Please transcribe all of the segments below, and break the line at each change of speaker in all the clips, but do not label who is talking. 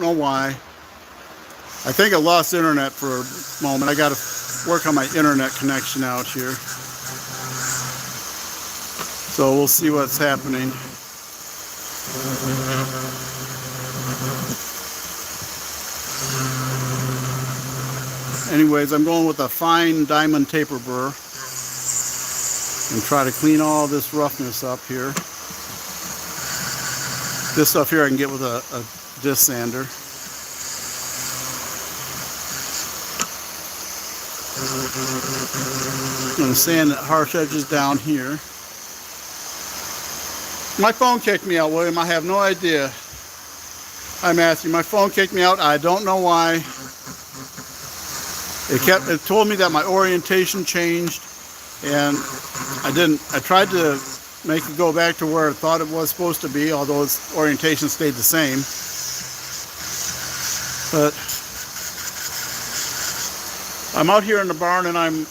know why. I think I lost internet for a moment. I got to work on my internet connection out here. So we'll see what's happening. Anyways, I'm going with a fine diamond taper burr and try to clean all this roughness up here. This stuff here I can get with a disc sander. I'm going to sand the harsh edges down here. My phone kicked me out, William. I have no idea. Hi, Matthew. My phone kicked me out. I don't know why. It told me that my orientation changed, and I tried to make it go back to where I thought it was supposed to be, although its orientation stayed the same. But I'm out here in the barn, and I'm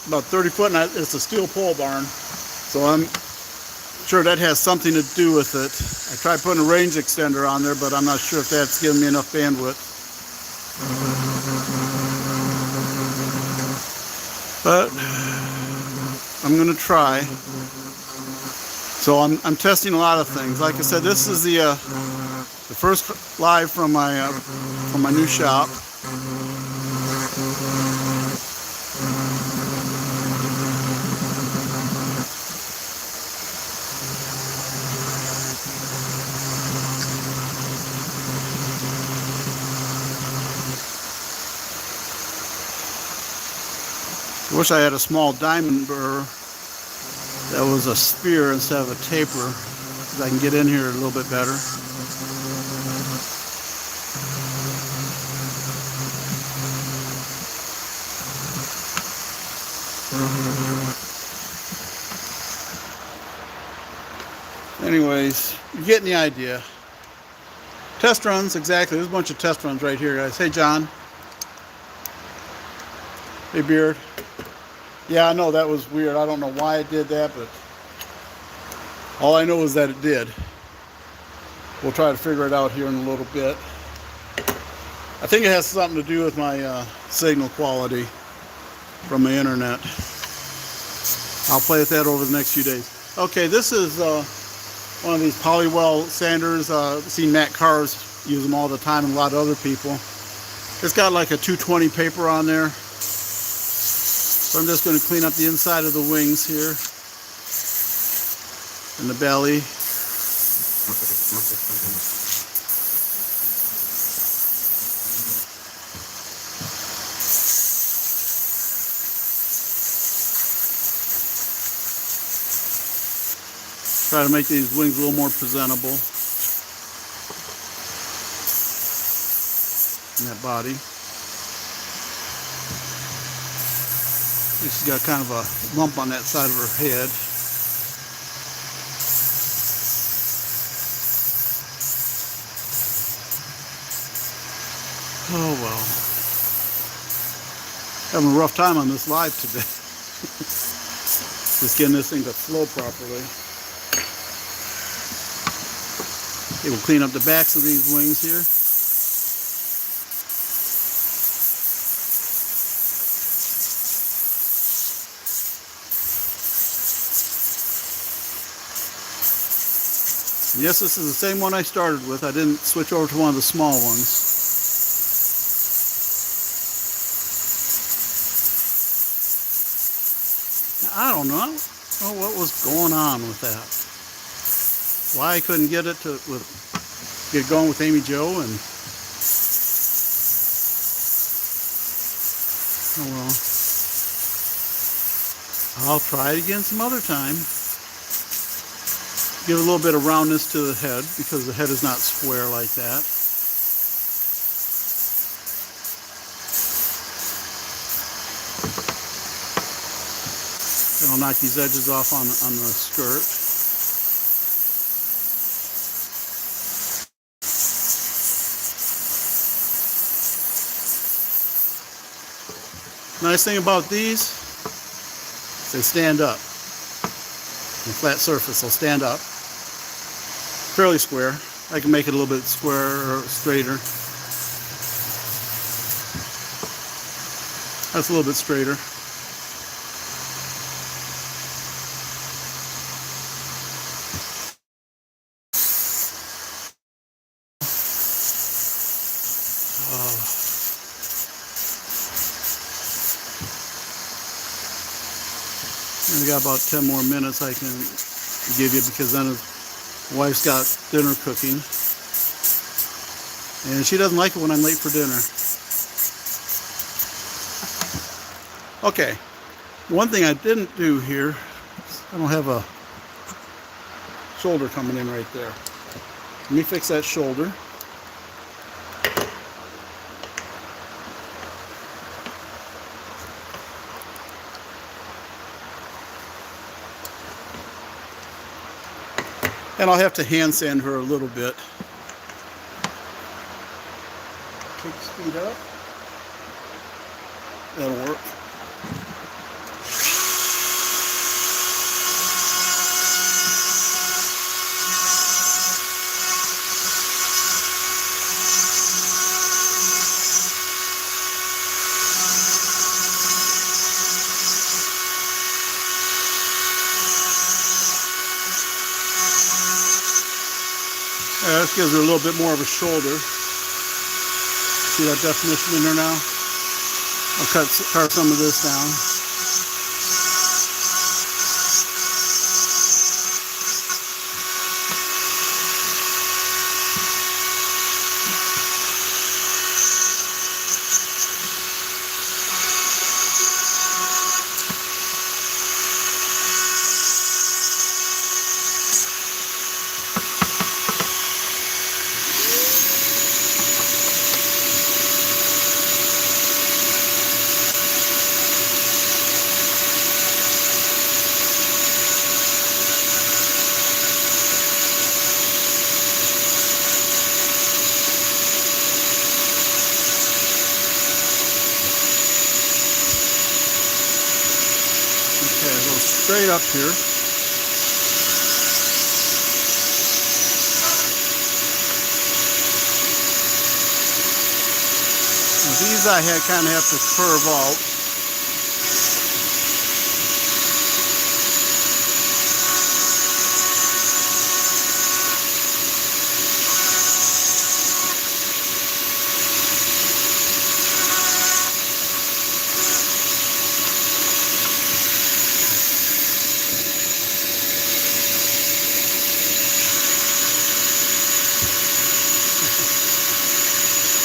about 30 foot, and it's a steel pole barn, so I'm sure that has something to do with it. I tried putting a range extender on there, but I'm not sure if that's giving me enough bandwidth. But I'm going to try. So I'm testing a lot of things. Like I said, this is the first live from my new shop. I wish I had a small diamond burr that was a spear instead of a taper, so I can get in here a little bit better. Anyways, you're getting the idea. Test runs, exactly. There's a bunch of test runs right here, guys. Hey, John. Hey, Beard. Yeah, I know that was weird. I don't know why it did that, but all I know is that it did. We'll try to figure it out here in a little bit. I think it has something to do with my signal quality from the internet. I'll play with that over the next few days. Okay, this is one of these polywell sanders. I've seen Matt Cars use them all the time, and a lot of other people. It's got like a 220 paper on there. So I'm just going to clean up the inside of the wings here and the belly. Try to make these wings a little more presentable in that body. She's got kind of a lump on that side of her head. Oh well. Having a rough time on this live today. Just getting this thing to flow properly. Okay, we'll clean up the backs of these wings here. Yes, this is the same one I started with. I didn't switch over to one of the small ones. I don't know what was going on with that. Why I couldn't get it to get going with Amy Jo, and oh well. I'll try it again some other time. Give a little bit of roundness to the head, because the head is not square like that. And I'll knock these edges off on the skirt. Nice thing about these, they stand up. The flat surface will stand up. Fairly square. I can make it a little bit squarer or straighter. That's a little bit straighter. We got about 10 more minutes I can give you, because then his wife's got dinner cooking. And she doesn't like it when I'm late for dinner. Okay, one thing I didn't do here, I don't have a shoulder coming in right there. Let me fix that shoulder. And I'll have to hand sand her a little bit. Take speed up. That'll work. This gives her a little bit more of a shoulder. See that definition in there now? I'll cut some of this down. Okay, go straight up here. Now these I kind of have to curve out.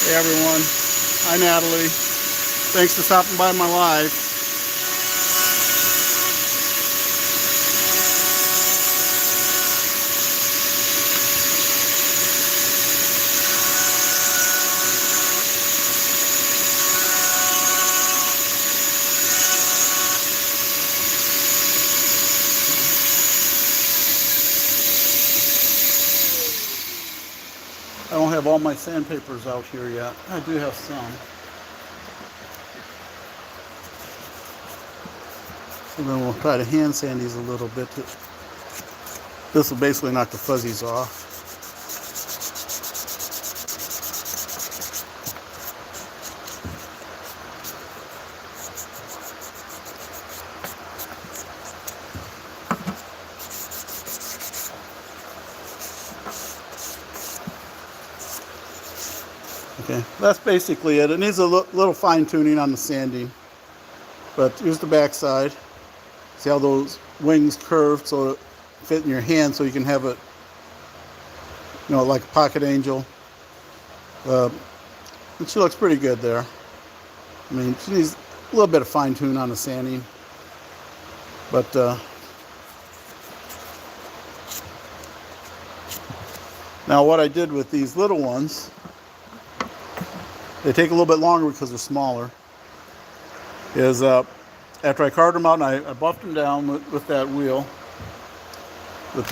Hey everyone, hi Natalie. Thanks for stopping by my live. I don't have all my sandpapers out here yet. I do have some. So then we'll try to hand sand these a little bit. This will basically knock the fuzzies off. Okay, that's basically it. It needs a little fine tuning on the sanding. But here's the back side. See how those wings curved so it fit in your hand, so you can have it, you know, like a pocket angel. And she looks pretty good there. I mean, she needs a little bit of fine tune on the sanding. But now what I did with these little ones, they take a little bit longer because they're smaller, is after I carved them out and I buffed them down with that wheel, with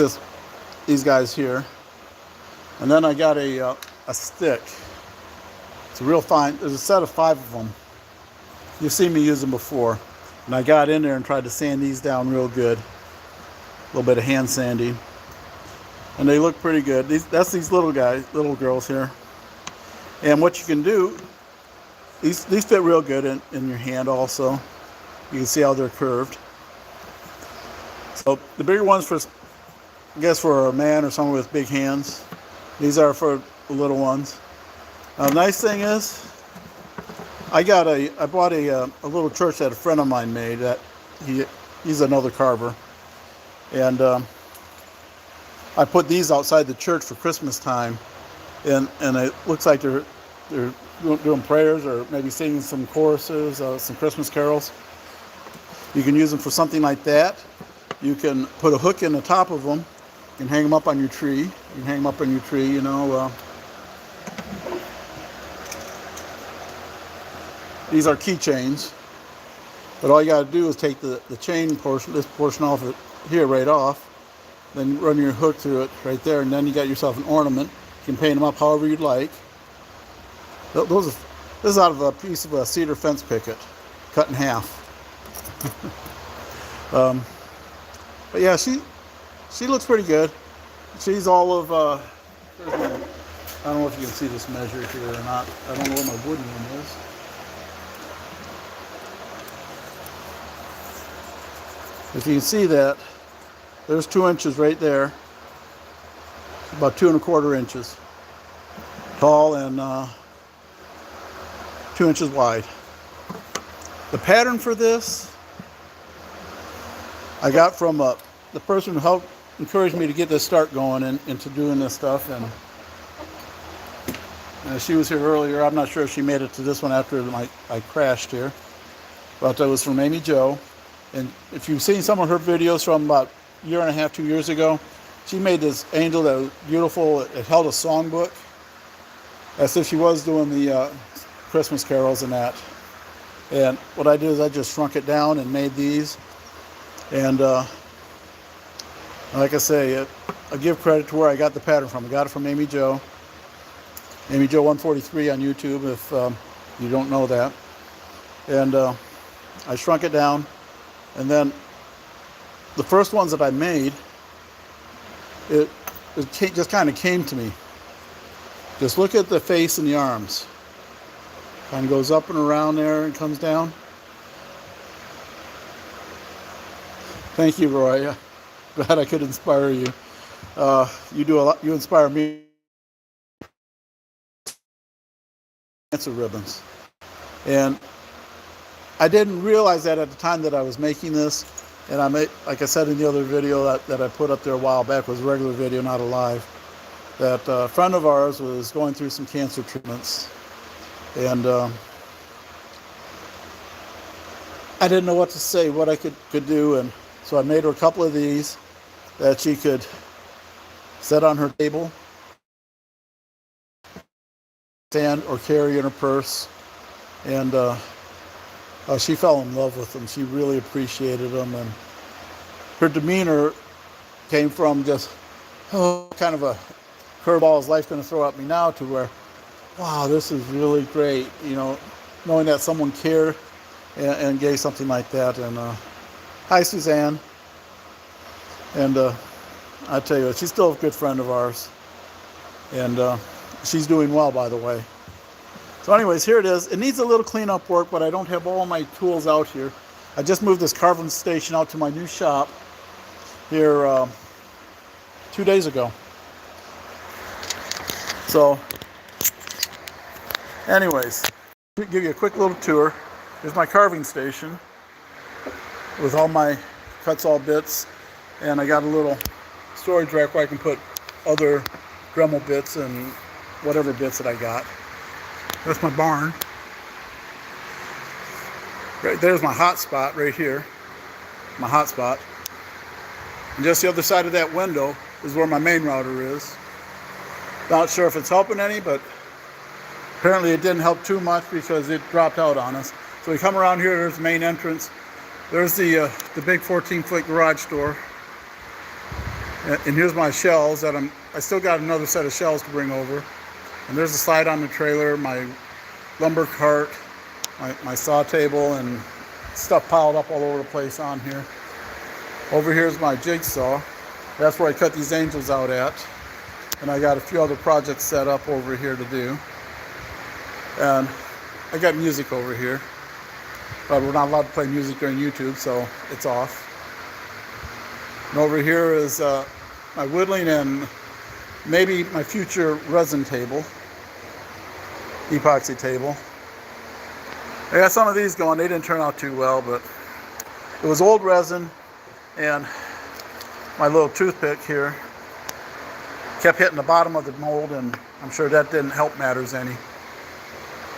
these guys here, and then I got a stick. It's a real fine, there's a set of 5 of them. You've seen me use them before. And I got in there and tried to sand these down real good. A little bit of hand sanding. And they look pretty good. That's these little guys, little girls here. And what you can do These fit real good in your hand also. You can see how they're curved. So the bigger ones for, I guess, for a man or someone with big hands. These are for the little ones. Now the nice thing is, I bought a little church that a friend of mine made. That he's another carver, and I put these outside the church for Christmas time, and it looks like they're doing prayers or maybe singing some choruses, some Christmas carols. You can use them for something like that. You can put a hook in the top of them and hang them up on your tree. You can hang them up on your tree, you know. These are keychains, but all you got to do is take the chain portion, this portion off it here, right off, then run your hook through it right there, and then you got yourself an ornament. You can paint them up however you'd like. This is out of a piece of a cedar fence picket, cut in half. But yeah, she looks pretty good. She's all of, I don't know if you can see this measure here or not. I don't know where my wooden one is. If you can see that, there's 2 inches right there. About 2 1/4 inches tall and 2 inches wide. The pattern for this I got from the person who helped encourage me to get this start going and into doing this stuff, and she was here earlier. I'm not sure if she made it to this one after I crashed here, but it was from Amy Jo. And if you've seen some of her videos from about a year and a half, 2 years ago, she made this angel that was beautiful. It held a songbook, as if she was doing the Christmas carols and that. And what I did is I just shrunk it down and made these. And like I say, I give credit to where I got the pattern from. I got it from Amy Jo. Amy Jo 143 on YouTube, if you don't know that. And I shrunk it down. And then the first ones that I made, it just kind of came to me. Just look at the face and the arms. Kind of goes up and around there and comes down. Thank you, Roy. Glad I could inspire you. You do a lot. You inspire me. Answer ribbons, and I didn't realize that at the time that I was making this. And I made, like I said in the other video that I put up there a while back, was a regular video, not a live. That a friend of ours was going through some cancer treatments, and I didn't know what to say, what I could do, and so I made her a couple of these that she could set on her table, stand, or carry in her purse. And she fell in love with them. She really appreciated them, and her demeanor came from just kind of a curveball is life going to throw at me now, to where, wow, this is really great, you know, knowing that someone cared and gave something like that. And hi, Suzanne. And I tell you, she's still a good friend of ours, and she's doing well, by the way. So anyways, here it is. It needs a little cleanup work, but I don't have all my tools out here. I just moved this carving station out to my new shop here 2 days ago. So anyways, to give you a quick little tour. Here's my carving station with all my cuts all bits, and I got a little storage rack where I can put other Dremel bits and whatever bits that I got. That's my barn. Right there's my hot spot right here. My hot spot. And just the other side of that window is where my main router is. Not sure if it's helping any, but apparently it didn't help too much because it dropped out on us. So we come around here, there's the main entrance. There's the big 14-foot garage door. And here's my shelves that I still got another set of shelves to bring over. And there's a slide on the trailer, my lumber cart, my saw table, and stuff piled up all over the place on here. Over here's my jigsaw. That's where I cut these angels out at. And I got a few other projects set up over here to do. And I got music over here, but we're not allowed to play music during YouTube, so it's off. And over here is my whittling and maybe my future resin table, epoxy table. I got some of these going. They didn't turn out too well, but it was old resin, and my little toothpick here kept hitting the bottom of the mold, and I'm sure that didn't help matters any.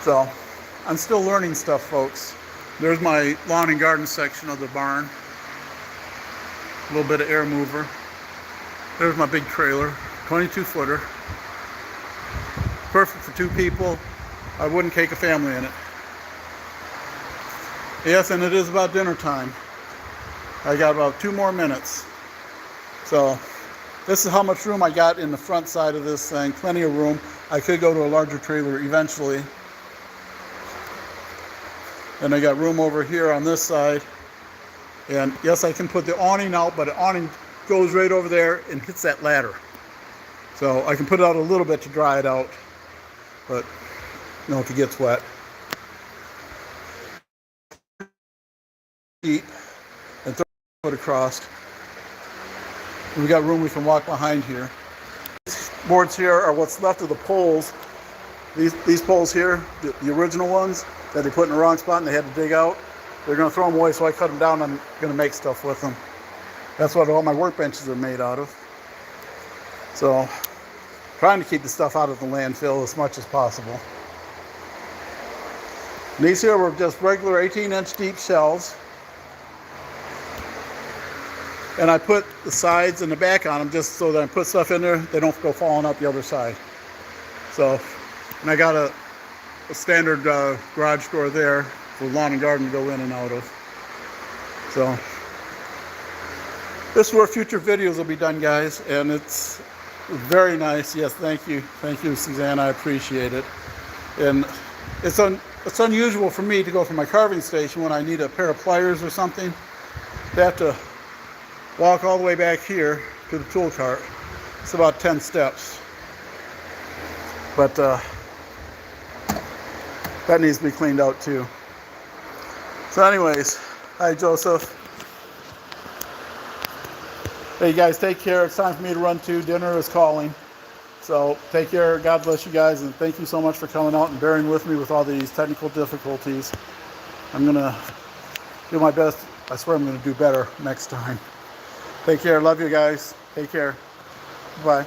So I'm still learning stuff, folks. There's my lawn and garden section of the barn. A little bit of air mover. There's my big trailer, 22-footer. Perfect for 2 people. I wouldn't take a family in it. Yes, and it is about dinner time. I got about 2 more minutes. So this is how much room I got in the front side of this thing. Plenty of room. I could go to a larger trailer eventually. And I got room over here on this side. And yes, I can put the awning out, but the awning goes right over there and hits that ladder. So I can put it out a little bit to dry it out, but if it gets wet. Deep and 30 foot across. We got room we can walk behind here. These boards here are what's left of the poles. These poles here, the original ones that they put in the wrong spot and they had to dig out, they're going to throw them away, so I cut them down. I'm going to make stuff with them. That's what all my workbenches are made out of. So, trying to keep the stuff out of the landfill as much as possible. And these here were just regular 18-inch deep shelves. And I put the sides and the back on them just so that I put stuff in there, they don't go falling out the other side. So, and I got a standard garage door there for lawn and garden to go in and out of. So, this is where future videos will be done, guys, and it's very nice. Yes, thank you, Suzanne. I appreciate it. And it's unusual for me to go from my carving station when I need a pair of pliers or something. I have to walk all the way back here to the tool cart. It's about 10 steps. But that needs to be cleaned out too. So anyways, hi Joseph. Hey guys, take care. It's time for me to run too. Dinner is calling. So take care. God bless you guys, and thank you so much for coming out and bearing with me with all these technical difficulties. I'm going to do my best. I swear I'm going to do better next time. Take care. Love you guys. Take care. Bye.